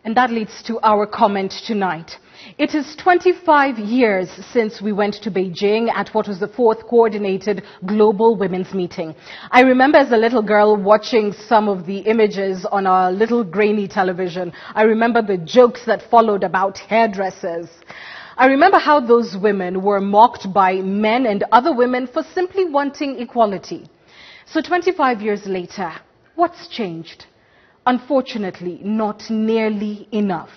And that leads to our comment tonight. It is 25 years since we went to Beijing at what was the 4th Coordinated Global Women's Meeting. I remember as a little girl watching some of the images on our little grainy television. I remember the jokes that followed about hairdressers. I remember how those women were mocked by men and other women for simply wanting equality. So 25 years later, what's changed? Unfortunately, not nearly enough.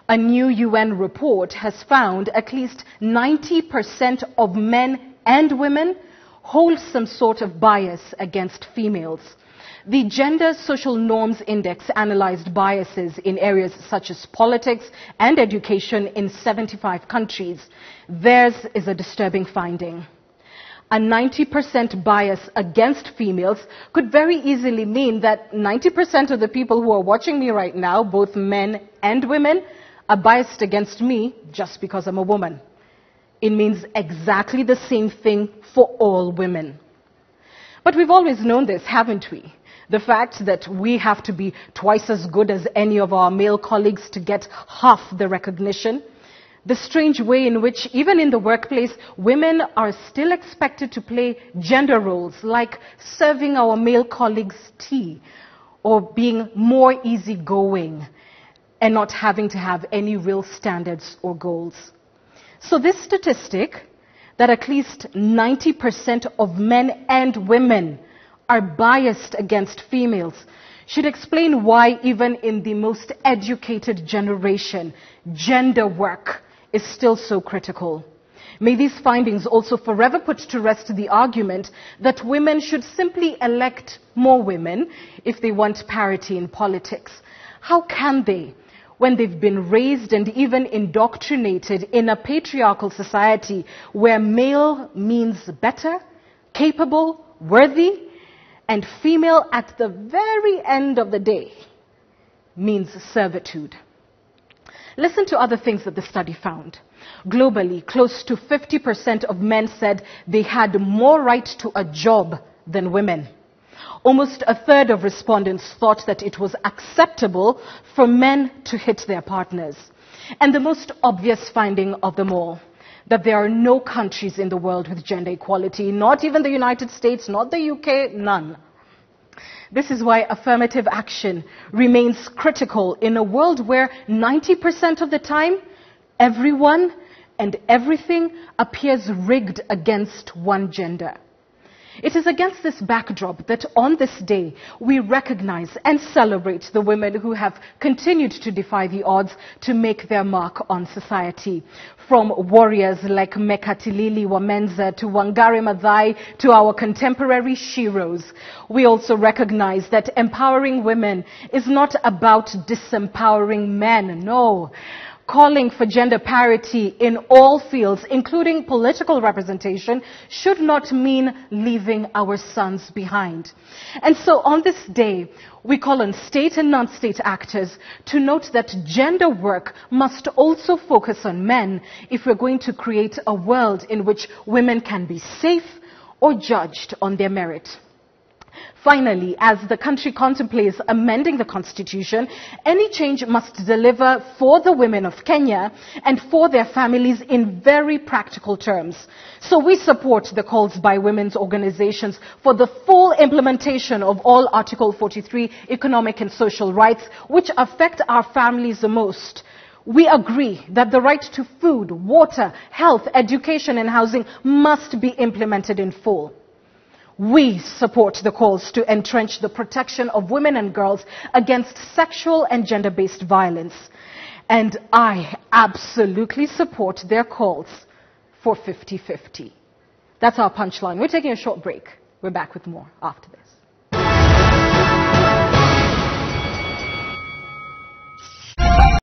A new UN report has found at least 90% of men and women hold some sort of bias against females. The Gender Social Norms Index analyzed biases in areas such as politics and education in 75 countries. Theirs is a disturbing finding. A 90% bias against females could very easily mean that 90% of the people who are watching me right now, both men and women, are biased against me just because I'm a woman. It means exactly the same thing for all women. But we've always known this, haven't we? The fact that we have to be twice as good as any of our male colleagues to get half the recognition. The strange way in which, even in the workplace, women are still expected to play gender roles, like serving our male colleagues tea, or being more easygoing, and not having to have any real standards or goals. So this statistic, that at least 90% of men and women are biased against females, should explain why even in the most educated generation, gender work is still so critical. May these findings also forever put to rest the argument that women should simply elect more women if they want parity in politics. How can they, when they've been raised and even indoctrinated in a patriarchal society where male means better, capable, worthy, and female at the very end of the day means servitude? Listen to other things that the study found. Globally, close to 50% of men said they had more right to a job than women. Almost a third of respondents thought that it was acceptable for men to hit their partners. And the most obvious finding of them all, that there are no countries in the world with gender equality, not even the United States, not the UK, none. This is why affirmative action remains critical in a world where 90% of the time, everyone and everything appears rigged against one gender. It is against this backdrop that on this day we recognize and celebrate the women who have continued to defy the odds to make their mark on society. From warriors like Mekatilili Wamenza to Wangari Maathai to our contemporary sheroes. We also recognize that empowering women is not about disempowering men, no. Calling for gender parity in all fields, including political representation, should not mean leaving our sons behind. And so on this day, we call on state and non-state actors to note that gender work must also focus on men if we're going to create a world in which women can be safe or judged on their merit. Finally, as the country contemplates amending the constitution, any change must deliver for the women of Kenya and for their families in very practical terms. So we support the calls by women's organizations for the full implementation of all Article 43 economic and social rights, which affect our families the most. We agree that the right to food, water, health, education and housing must be implemented in full. We support the calls to entrench the protection of women and girls against sexual and gender-based violence. And I absolutely support their calls for 50-50. That's our punchline. We're taking a short break. We're back with more after this.